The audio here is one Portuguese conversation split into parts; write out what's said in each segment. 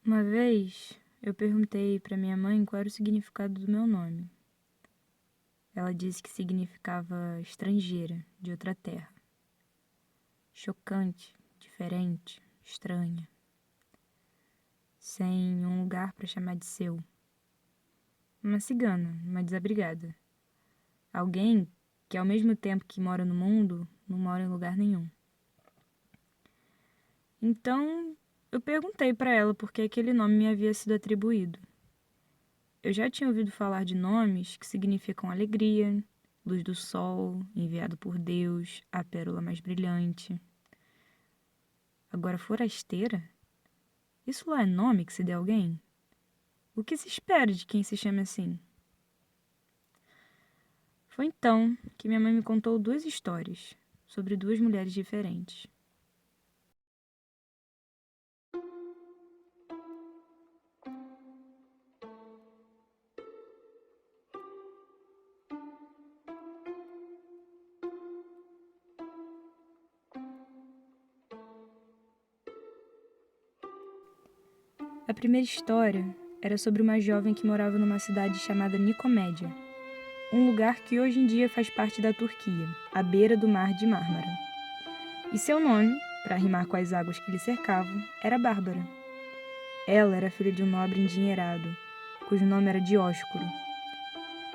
Uma vez, eu perguntei para minha mãe qual era o significado do meu nome. Ela disse que significava estrangeira, de outra terra. Chocante, diferente, estranha. Sem um lugar para chamar de seu. Uma cigana, uma desabrigada. Alguém que, ao mesmo tempo que mora no mundo, não mora em lugar nenhum. Então, eu perguntei para ela por que aquele nome me havia sido atribuído. Eu já tinha ouvido falar de nomes que significam alegria, luz do sol, enviado por Deus, a pérola mais brilhante. Agora, forasteira? Isso lá é nome que se dê a alguém? O que se espera de quem se chama assim? Foi então que minha mãe me contou duas histórias sobre duas mulheres diferentes. A primeira história era sobre uma jovem que morava numa cidade chamada Nicomédia, um lugar que hoje em dia faz parte da Turquia, à beira do Mar de Mármara. E seu nome, para rimar com as águas que lhe cercavam, era Bárbara. Ela era filha de um nobre endinheirado, cujo nome era Dióscuro.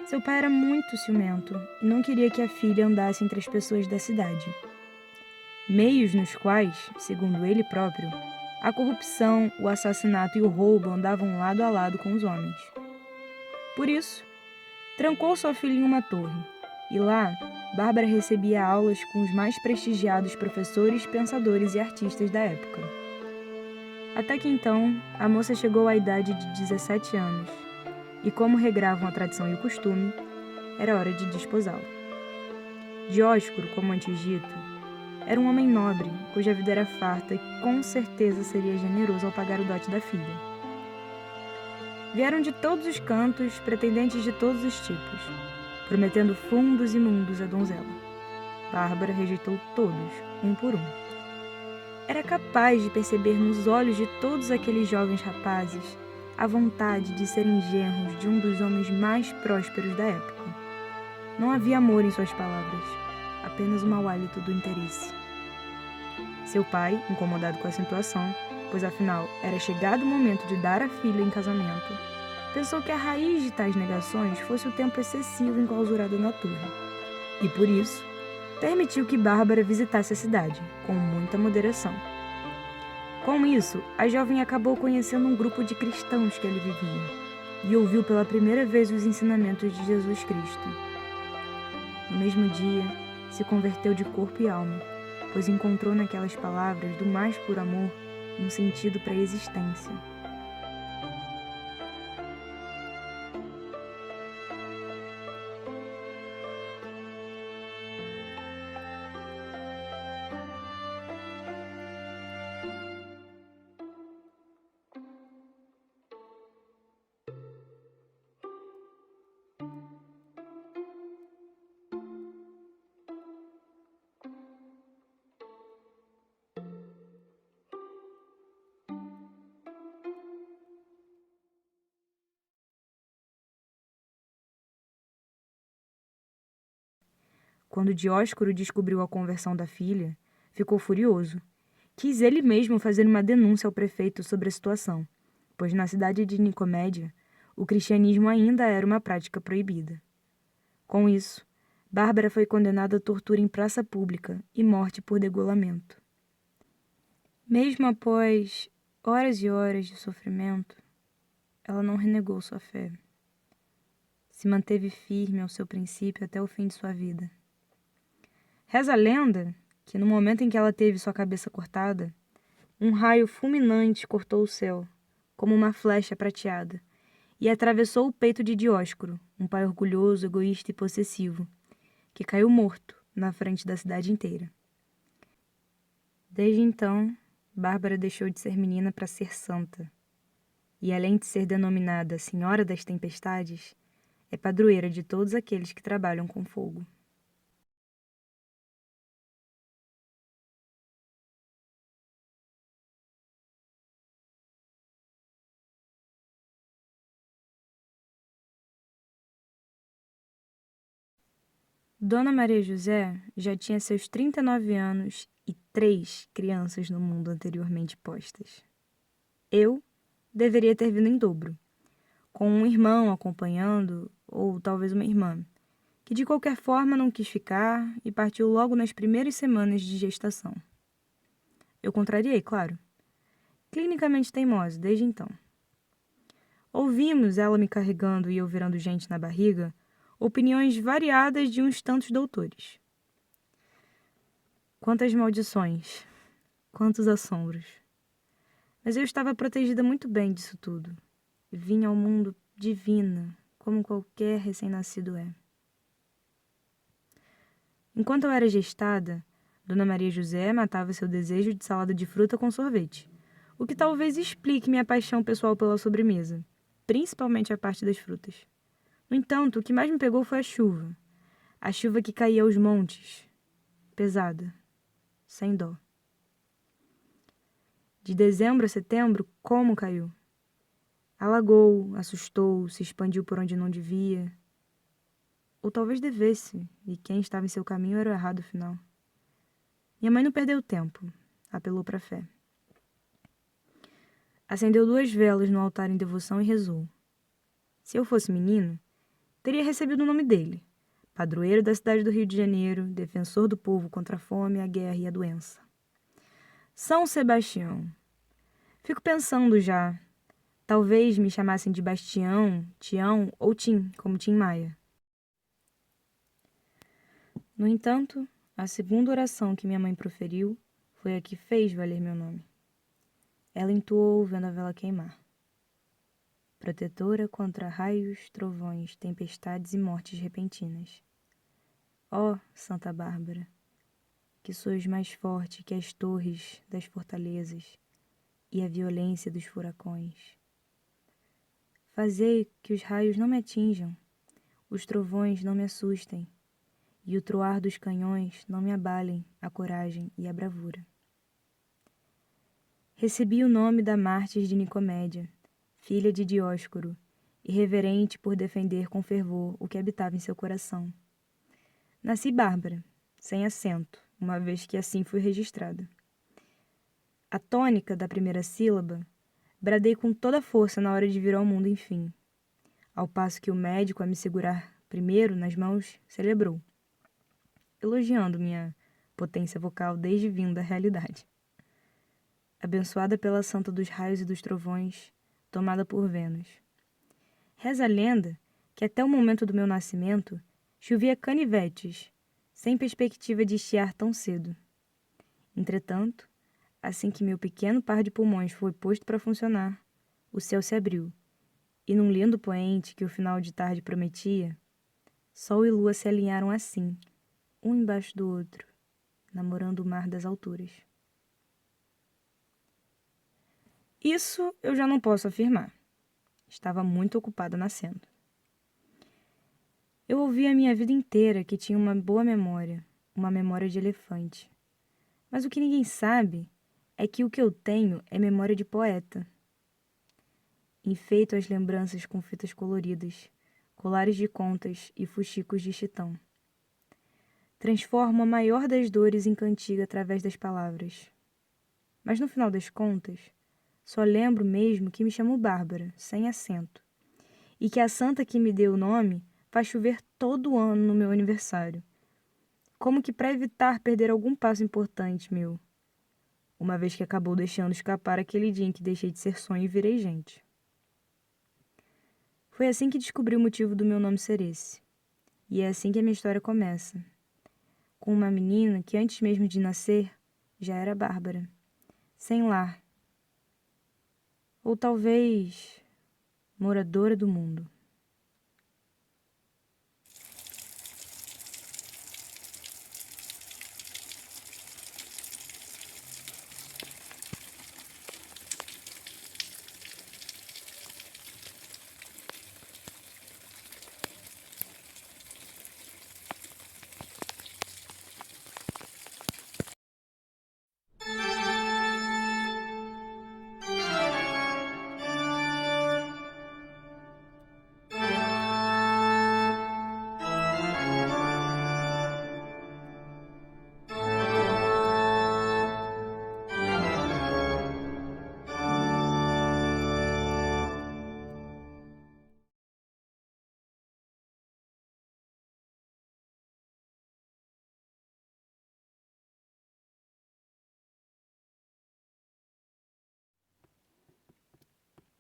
Seu pai era muito ciumento e não queria que a filha andasse entre as pessoas da cidade. Meios nos quais, segundo ele próprio, a corrupção, o assassinato e o roubo andavam lado a lado com os homens. Por isso, trancou sua filha em uma torre, e lá, Bárbara recebia aulas com os mais prestigiados professores, pensadores e artistas da época. Até que então, a moça chegou à idade de 17 anos, e como regravam a tradição e o costume, era hora de desposá-la. Dióscuro, como antes dito, era um homem nobre, cuja vida era farta e com certeza seria generoso ao pagar o dote da filha. Vieram de todos os cantos pretendentes de todos os tipos, prometendo fundos e mundos à donzela. Bárbara rejeitou todos, um por um. Era capaz de perceber nos olhos de todos aqueles jovens rapazes a vontade de serem genros de um dos homens mais prósperos da época. Não havia amor em suas palavras, apenas o mau hálito do interesse. Seu pai, incomodado com a situação, pois afinal era chegado o momento de dar a filha em casamento, pensou que a raiz de tais negações fosse o tempo excessivo enclausurado na torre. E por isso, permitiu que Bárbara visitasse a cidade, com muita moderação. Com isso, a jovem acabou conhecendo um grupo de cristãos que ali viviam, e ouviu pela primeira vez os ensinamentos de Jesus Cristo. No mesmo dia, se converteu de corpo e alma, pois encontrou naquelas palavras do mais puro amor um sentido para a existência. Quando Dióscuro descobriu a conversão da filha, ficou furioso. Quis ele mesmo fazer uma denúncia ao prefeito sobre a situação, pois na cidade de Nicomédia, o cristianismo ainda era uma prática proibida. Com isso, Bárbara foi condenada à tortura em praça pública e morte por degolamento. Mesmo após horas e horas de sofrimento, ela não renegou sua fé. Se manteve firme ao seu princípio até o fim de sua vida. Reza a lenda que, no momento em que ela teve sua cabeça cortada, um raio fulminante cortou o céu, como uma flecha prateada, e atravessou o peito de Dióscuro, um pai orgulhoso, egoísta e possessivo, que caiu morto na frente da cidade inteira. Desde então, Bárbara deixou de ser menina para ser santa, e além de ser denominada Senhora das Tempestades, é padroeira de todos aqueles que trabalham com fogo. Dona Maria José já tinha seus 39 anos e 3 crianças no mundo anteriormente postas. Eu deveria ter vindo em dobro, com um irmão acompanhando, ou talvez uma irmã, que de qualquer forma não quis ficar e partiu logo nas primeiras semanas de gestação. Eu contrariei, claro. Clinicamente teimosa desde então. Ouvimos, ela me carregando e eu virando gente na barriga, opiniões variadas de uns tantos doutores. Quantas maldições, quantos assombros. Mas eu estava protegida muito bem disso tudo. Vinha ao mundo divina, como qualquer recém-nascido é. Enquanto eu era gestada, Dona Maria José matava seu desejo de salada de fruta com sorvete, o que talvez explique minha paixão pessoal pela sobremesa, principalmente a parte das frutas. No entanto, o que mais me pegou foi a chuva que caía aos montes, pesada, sem dó. De dezembro a setembro, como caiu? Alagou, assustou, se expandiu por onde não devia. Ou talvez devesse, e quem estava em seu caminho era o errado afinal. Minha mãe não perdeu tempo, apelou para a fé. Acendeu 2 velas no altar em devoção e rezou. Se eu fosse menino, teria recebido o nome dele, padroeiro da cidade do Rio de Janeiro, defensor do povo contra a fome, a guerra e a doença. São Sebastião. Fico pensando já. Talvez me chamassem de Bastião, Tião ou Tim, como Tim Maia. No entanto, a segunda oração que minha mãe proferiu foi a que fez valer meu nome. Ela entoou vendo a vela queimar. Protetora contra raios, trovões, tempestades e mortes repentinas. Ó, Santa Bárbara, que sois mais forte que as torres das fortalezas e a violência dos furacões. Fazei que os raios não me atinjam, os trovões não me assustem, e o troar dos canhões não me abalem a coragem e a bravura. Recebi o nome da mártir de Nicomédia, filha de Dióscoro, irreverente por defender com fervor o que habitava em seu coração. Nasci Bárbara, sem acento, uma vez que assim fui registrada. A tônica da primeira sílaba bradei com toda a força na hora de vir ao mundo, enfim, ao passo que o médico, a me segurar primeiro nas mãos, celebrou, elogiando minha potência vocal desde vindo da realidade. Abençoada pela santa dos raios e dos trovões, tomada por Vênus. Reza a lenda que até o momento do meu nascimento chovia canivetes, sem perspectiva de estiar tão cedo. Entretanto, assim que meu pequeno par de pulmões foi posto para funcionar, o céu se abriu, e num lindo poente que o final de tarde prometia, sol e lua se alinharam assim, um embaixo do outro, namorando o mar das alturas. Isso eu já não posso afirmar. Estava muito ocupada nascendo. Eu ouvi a minha vida inteira que tinha uma boa memória, uma memória de elefante. Mas o que ninguém sabe é que o que eu tenho é memória de poeta. Enfeito as lembranças com fitas coloridas, colares de contas e fuxicos de chitão. Transformo a maior das dores em cantiga através das palavras. Mas no final das contas, só lembro mesmo que me chamo Bárbara, sem acento, e que a santa que me deu o nome faz chover todo ano no meu aniversário. Como que para evitar perder algum passo importante meu, uma vez que acabou deixando escapar aquele dia em que deixei de ser sonho e virei gente. Foi assim que descobri o motivo do meu nome ser esse. E é assim que a minha história começa. Com uma menina que antes mesmo de nascer, já era Bárbara. Sem lar. Ou talvez moradora do mundo.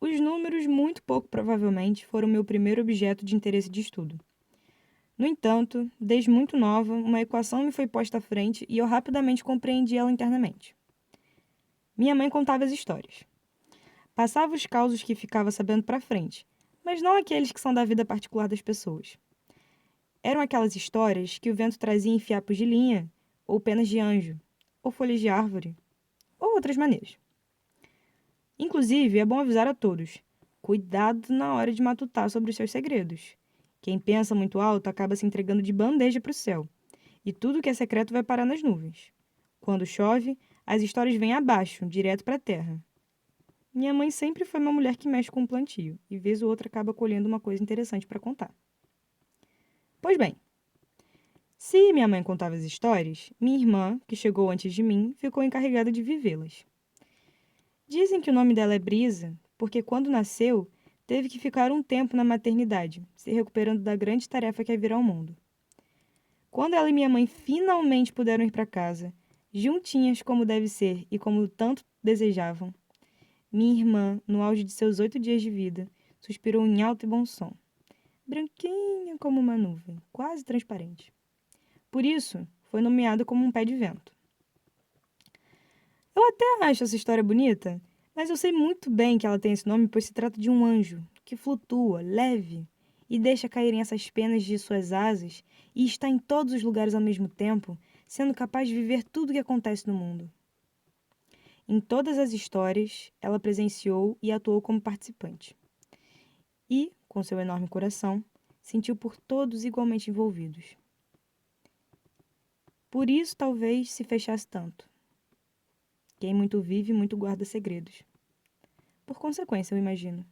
Os números, muito pouco provavelmente, foram meu primeiro objeto de interesse de estudo. No entanto, desde muito nova, uma equação me foi posta à frente e eu rapidamente compreendi ela internamente. Minha mãe contava as histórias. Passava os causos que ficava sabendo para frente, mas não aqueles que são da vida particular das pessoas. Eram aquelas histórias que o vento trazia em fiapos de linha, ou penas de anjo, ou folhas de árvore, ou outras maneiras. Inclusive, é bom avisar a todos: cuidado na hora de matutar sobre os seus segredos. Quem pensa muito alto acaba se entregando de bandeja para o céu, e tudo que é secreto vai parar nas nuvens. Quando chove, as histórias vêm abaixo, direto para a terra. Minha mãe sempre foi uma mulher que mexe com o plantio, e vez ou outra acaba colhendo uma coisa interessante para contar. Pois bem, se minha mãe contava as histórias, minha irmã, que chegou antes de mim, ficou encarregada de vivê-las. Dizem que o nome dela é Brisa, porque quando nasceu, teve que ficar um tempo na maternidade, se recuperando da grande tarefa que é vir ao mundo. Quando ela e minha mãe finalmente puderam ir para casa, juntinhas como deve ser e como tanto desejavam, minha irmã, no auge de seus 8 dias de vida, suspirou em alto e bom som, branquinha como uma nuvem, quase transparente. Por isso, foi nomeada como um pé de vento. Eu até acho essa história bonita, mas eu sei muito bem que ela tem esse nome pois se trata de um anjo que flutua, leve, e deixa caírem essas penas de suas asas e está em todos os lugares ao mesmo tempo, sendo capaz de viver tudo o que acontece no mundo. Em todas as histórias, ela presenciou e atuou como participante. E, com seu enorme coração, sentiu por todos igualmente envolvidos. Por isso, talvez, se fechasse tanto. Quem muito vive, muito guarda segredos. Por consequência, eu imagino.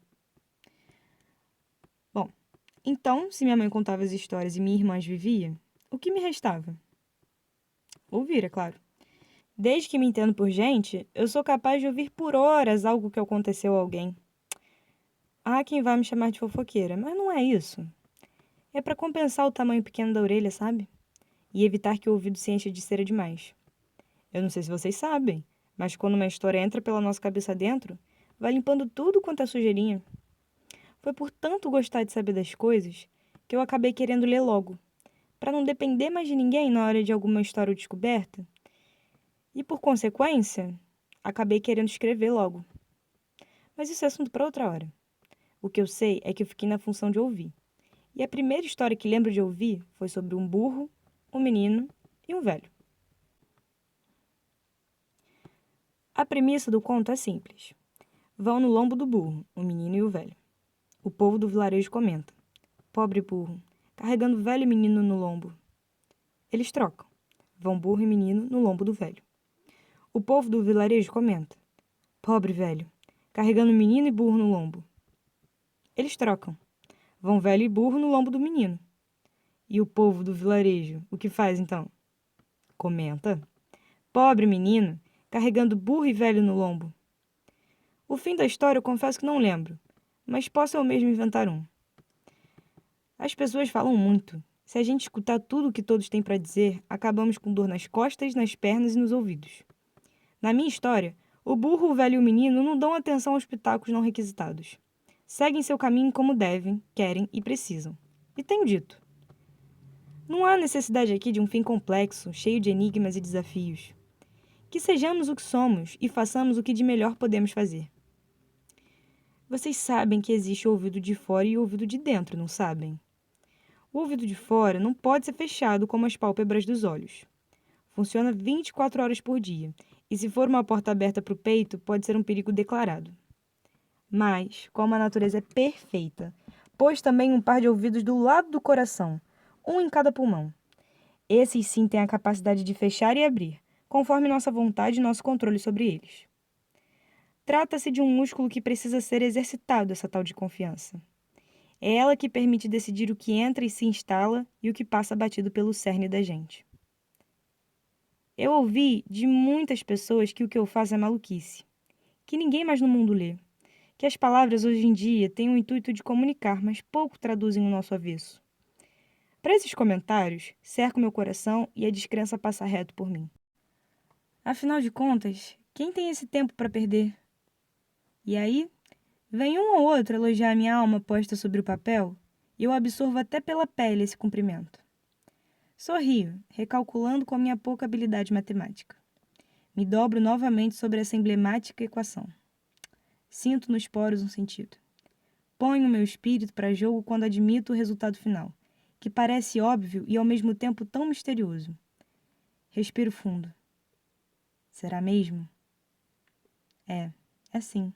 Bom, então, se minha mãe contava as histórias e minha irmã as vivia, o que me restava? Ouvir, é claro. Desde que me entendo por gente, eu sou capaz de ouvir por horas algo que aconteceu a alguém. Há quem vai me chamar de fofoqueira, mas não é isso. É para compensar o tamanho pequeno da orelha, sabe? E evitar que o ouvido se encha de cera demais. Eu não sei se vocês sabem, mas quando uma história entra pela nossa cabeça dentro, vai limpando tudo quanto é sujeirinha. Foi por tanto gostar de saber das coisas que eu acabei querendo ler logo, para não depender mais de ninguém na hora de alguma história ou descoberta. E por consequência, acabei querendo escrever logo. Mas isso é assunto para outra hora. O que eu sei é que eu fiquei na função de ouvir. E a primeira história que lembro de ouvir foi sobre um burro, um menino e um velho. A premissa do conto é simples. Vão no lombo do burro, o menino e o velho. O povo do vilarejo comenta: pobre burro, carregando velho e menino no lombo. Eles trocam. Vão burro e menino no lombo do velho. O povo do vilarejo comenta: pobre velho, carregando menino e burro no lombo. Eles trocam. Vão velho e burro no lombo do menino. E o povo do vilarejo, o que faz então? Comenta: pobre menino, carregando burro e velho no lombo. O fim da história eu confesso que não lembro, mas posso eu mesmo inventar um. As pessoas falam muito. Se a gente escutar tudo o que todos têm para dizer, acabamos com dor nas costas, nas pernas e nos ouvidos. Na minha história, o burro, o velho e o menino não dão atenção aos pitacos não requisitados. Seguem seu caminho como devem, querem e precisam. E tenho dito: não há necessidade aqui de um fim complexo, cheio de enigmas e desafios. Que sejamos o que somos e façamos o que de melhor podemos fazer. Vocês sabem que existe o ouvido de fora e o ouvido de dentro, não sabem? O ouvido de fora não pode ser fechado como as pálpebras dos olhos. Funciona 24 horas por dia, e se for uma porta aberta para o peito, pode ser um perigo declarado. Mas, como a natureza é perfeita, pôs também um par de ouvidos do lado do coração, um em cada pulmão. Esses sim têm a capacidade de fechar e abrir, conforme nossa vontade e nosso controle sobre eles. Trata-se de um músculo que precisa ser exercitado, essa tal de confiança. É ela que permite decidir o que entra e se instala e o que passa batido pelo cerne da gente. Eu ouvi de muitas pessoas que o que eu faço é maluquice, que ninguém mais no mundo lê, que as palavras hoje em dia têm o intuito de comunicar, mas pouco traduzem o nosso avesso. Para esses comentários, cerco meu coração e a descrença passa reto por mim. Afinal de contas, quem tem esse tempo para perder? E aí, Vem um ou outro elogiar minha alma posta sobre o papel, e eu absorvo até pela pele esse cumprimento. Sorrio, recalculando com a minha pouca habilidade matemática. Me dobro novamente sobre essa emblemática equação. Sinto nos poros um sentido. Ponho meu espírito para jogo quando admito o resultado final, que parece óbvio e ao mesmo tempo tão misterioso. Respiro fundo. Será mesmo? É sim.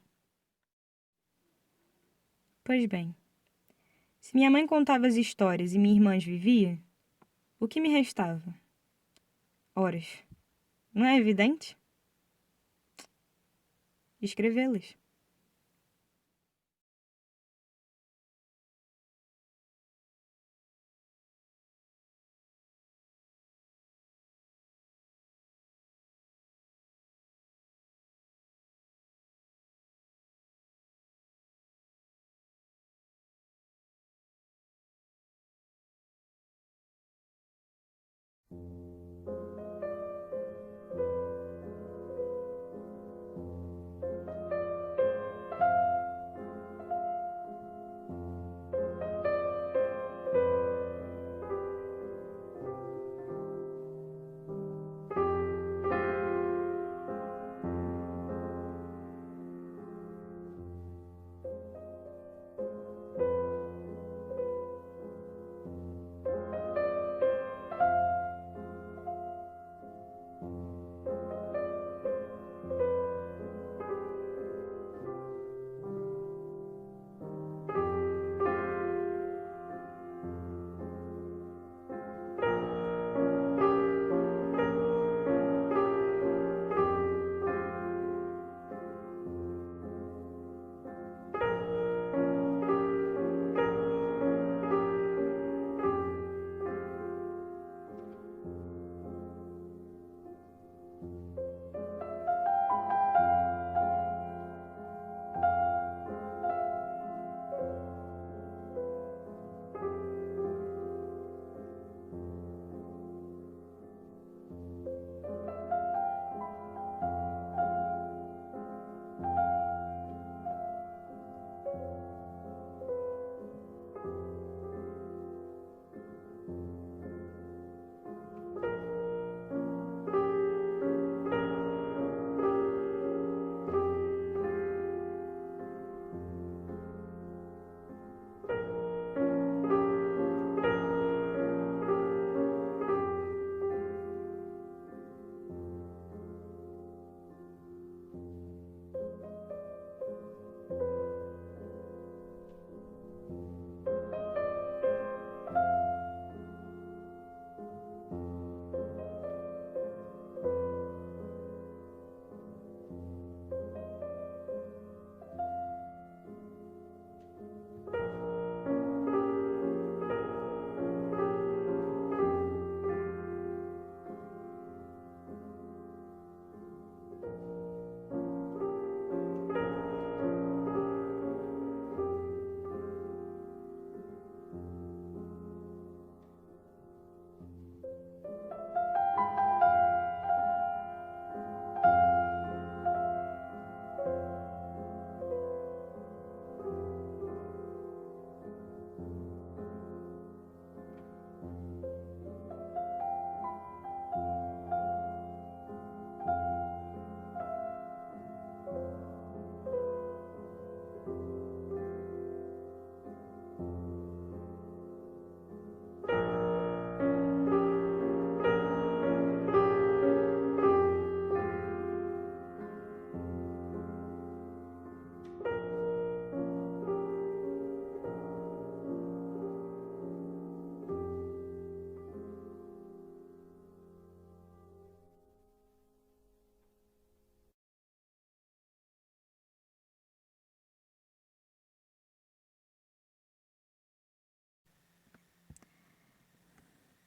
Pois bem, se minha mãe contava as histórias e minha irmã as vivia, o que me restava? Horas. Não é evidente? Escrevê-las.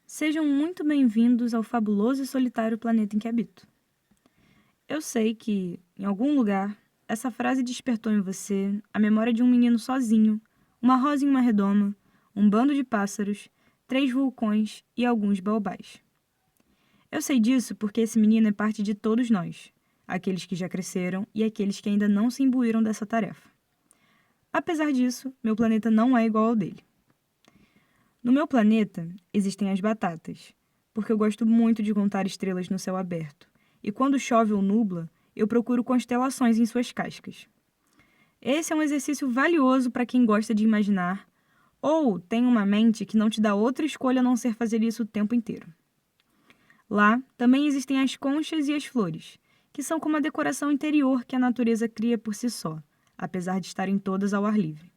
Sejam muito bem-vindos ao fabuloso e solitário planeta em que habito. Eu sei que, em algum lugar, essa frase despertou em você a memória de um menino sozinho, uma rosa em uma redoma, um bando de pássaros, 3 vulcões e alguns baobás. Eu sei disso porque esse menino é parte de todos nós, aqueles que já cresceram e aqueles que ainda não se imbuíram dessa tarefa. Apesar disso, meu planeta não é igual ao dele. No meu planeta existem as batatas, porque eu gosto muito de contar estrelas no céu aberto, e quando chove ou nubla, eu procuro constelações em suas cascas. Esse é um exercício valioso para quem gosta de imaginar ou tem uma mente que não te dá outra escolha a não ser fazer isso o tempo inteiro. Lá também existem as conchas e as flores, que são como a decoração interior que a natureza cria por si só, apesar de estarem todas ao ar livre.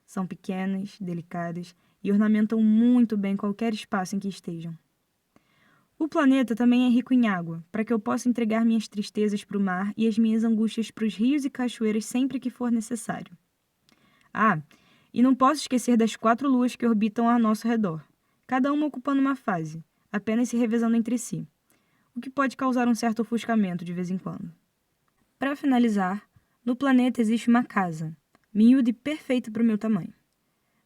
São pequenas, delicadas e ornamentam muito bem qualquer espaço em que estejam. O planeta também é rico em água, para que eu possa entregar minhas tristezas para o mar e as minhas angústias para os rios e cachoeiras sempre que for necessário. Ah, e não posso esquecer das 4 luas que orbitam ao nosso redor, cada uma ocupando uma fase, apenas se revezando entre si, o que pode causar um certo ofuscamento de vez em quando. Para finalizar, no planeta existe uma casa, miúda e perfeita para o meu tamanho.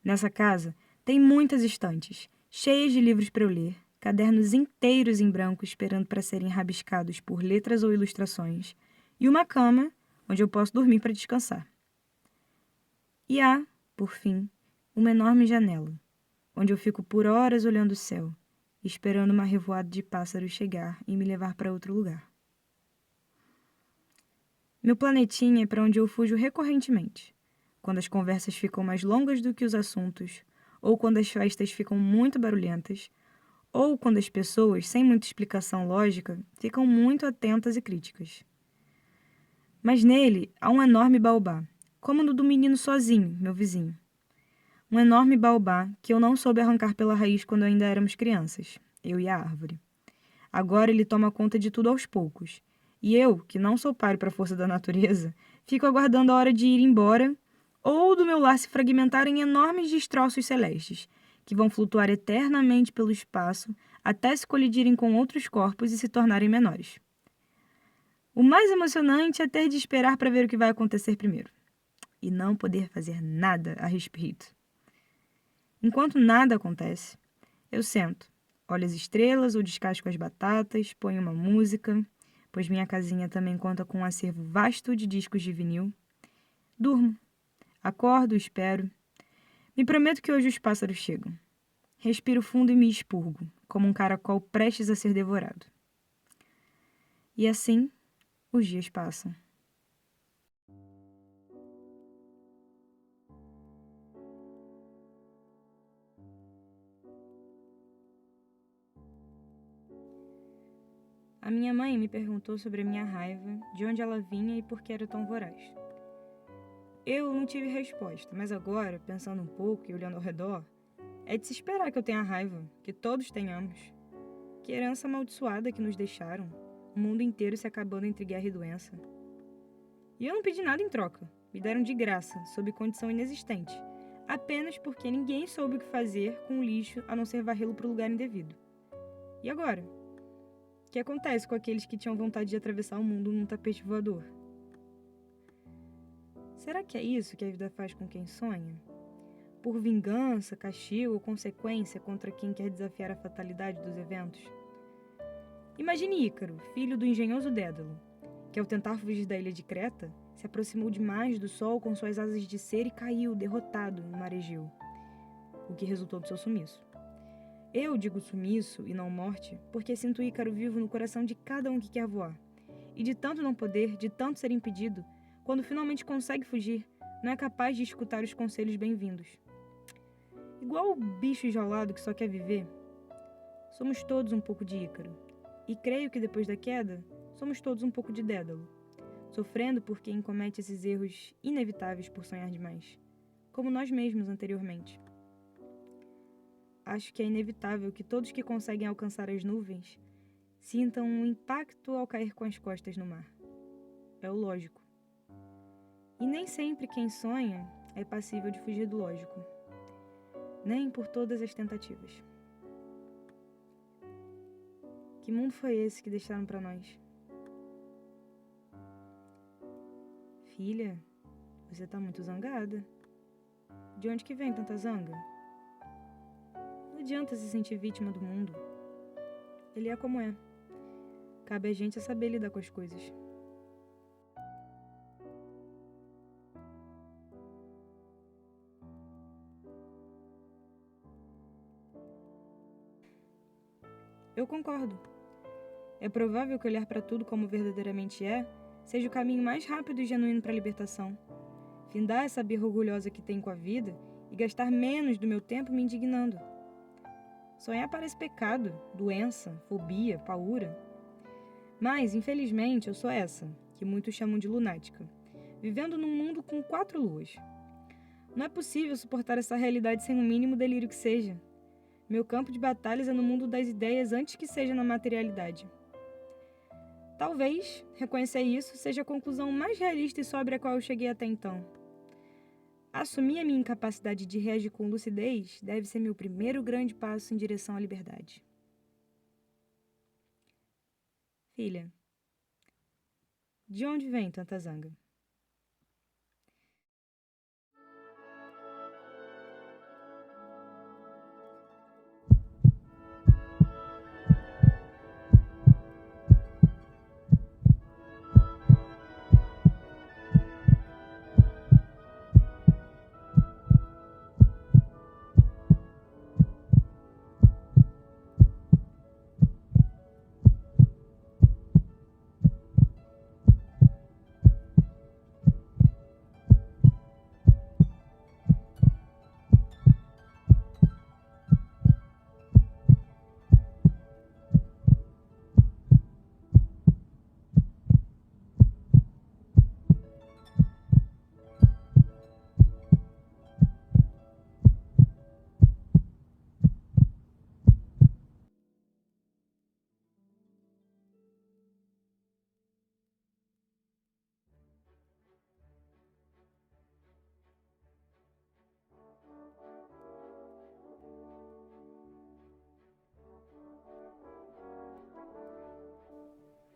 Nessa casa tem muitas estantes, cheias de livros para eu ler, cadernos inteiros em branco esperando para serem rabiscados por letras ou ilustrações, e uma cama onde eu posso dormir para descansar. E há, por fim, uma enorme janela, onde eu fico por horas olhando o céu, esperando uma revoada de pássaros chegar e me levar para outro lugar. Meu planetinha é para onde eu fujo recorrentemente, quando as conversas ficam mais longas do que os assuntos, ou quando as festas ficam muito barulhentas, ou quando as pessoas, sem muita explicação lógica, ficam muito atentas e críticas. Mas nele há um enorme baobá, como no do menino sozinho, meu vizinho. Um enorme baobá que eu não soube arrancar pela raiz quando ainda éramos crianças, eu e a árvore. Agora ele toma conta de tudo aos poucos. E eu, que não sou páreo para a força da natureza, fico aguardando a hora de ir embora ou do meu lar se fragmentar em enormes destroços celestes, que vão flutuar eternamente pelo espaço até se colidirem com outros corpos e se tornarem menores. O mais emocionante é ter de esperar para ver o que vai acontecer primeiro, e não poder fazer nada a respeito. Enquanto nada acontece, eu sento, olho as estrelas ou descasco as batatas, ponho uma música, pois minha casinha também conta com um acervo vasto de discos de vinil. Durmo, acordo, espero. Me prometo que hoje os pássaros chegam. Respiro fundo e me expurgo, como um caracol prestes a ser devorado. E assim, os dias passam. A minha mãe me perguntou sobre a minha raiva, de onde ela vinha e por que era tão voraz. Eu não tive resposta, mas agora, pensando um pouco e olhando ao redor, é de se esperar que eu tenha raiva, que todos tenhamos. Que herança amaldiçoada que nos deixaram, o mundo inteiro se acabando entre guerra e doença. E eu não pedi nada em troca, me deram de graça, sob condição inexistente, apenas porque ninguém soube o que fazer com o lixo a não ser varrê-lo para o lugar indevido. E agora? O que acontece com aqueles que tinham vontade de atravessar o mundo num tapete voador? Será que é isso que a vida faz com quem sonha? Por vingança, castigo ou consequência contra quem quer desafiar a fatalidade dos eventos? Imagine Ícaro, filho do engenhoso Dédalo, que ao tentar fugir da ilha de Creta, se aproximou demais do sol com suas asas de cera e caiu, derrotado, no mar Egeu, o que resultou do seu sumiço. Eu digo sumiço e não morte, porque sinto Ícaro vivo no coração de cada um que quer voar. E de tanto não poder, de tanto ser impedido, quando finalmente consegue fugir, não é capaz de escutar os conselhos bem-vindos. Igual o bicho enjaulado que só quer viver, somos todos um pouco de Ícaro. E creio que depois da queda, somos todos um pouco de Dédalo, sofrendo por quem comete esses erros inevitáveis por sonhar demais, como nós mesmos anteriormente. Acho que é inevitável que todos que conseguem alcançar as nuvens sintam um impacto ao cair com as costas no mar. É o lógico. E nem sempre quem sonha é passível de fugir do lógico, nem por todas as tentativas. Que mundo foi esse que deixaram para nós? Filha, você tá muito zangada. De onde que vem tanta zanga? Não adianta se sentir vítima do mundo. Ele é como é. Cabe a gente a saber lidar com as coisas. Eu concordo. É provável que olhar para tudo como verdadeiramente é seja o caminho mais rápido e genuíno para a libertação. Findar essa birra orgulhosa que tenho com a vida e gastar menos do meu tempo me indignando. Sonhar parece pecado, doença, fobia, paura. Mas, infelizmente, eu sou essa, que muitos chamam de lunática, vivendo num mundo com 4 luas. Não é possível suportar essa realidade sem o mínimo delírio que seja. Meu campo de batalhas é no mundo das ideias antes que seja na materialidade. Talvez reconhecer isso seja a conclusão mais realista e sóbria a qual eu cheguei até então. Assumir a minha incapacidade de reagir com lucidez deve ser meu primeiro grande passo em direção à liberdade. Filha, de onde vem tanta zanga?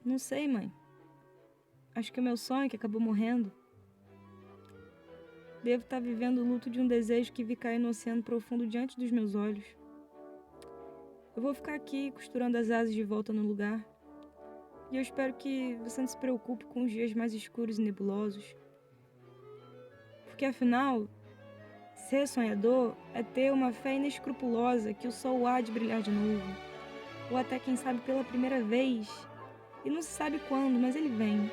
Não sei, mãe. Acho que o meu sonho, que acabou morrendo, devo estar vivendo o luto de um desejo que vi cair no oceano profundo diante dos meus olhos. Eu vou ficar aqui costurando as asas de volta no lugar. E eu espero que você não se preocupe com os dias mais escuros e nebulosos. Porque afinal, ser sonhador é ter uma fé inescrupulosa que o sol há de brilhar de novo. Ou até, quem sabe, pela primeira vez. E não se sabe quando, mas ele vem.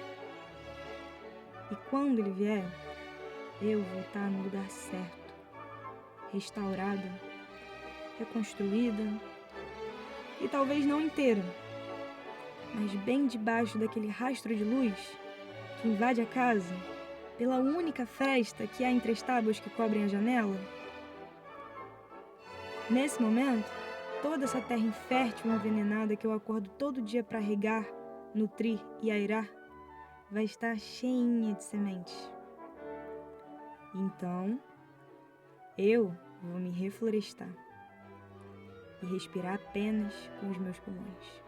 E quando ele vier, eu vou estar no lugar certo. Restaurada, reconstruída. E talvez não inteira, mas bem debaixo daquele rastro de luz que invade a casa pela única fresta que há entre as tábuas que cobrem a janela. Nesse momento, toda essa terra infértil e envenenada que eu acordo todo dia para regar, nutrir e airar, vai estar cheinha de sementes. Então, eu vou me reflorestar e respirar apenas com os meus pulmões.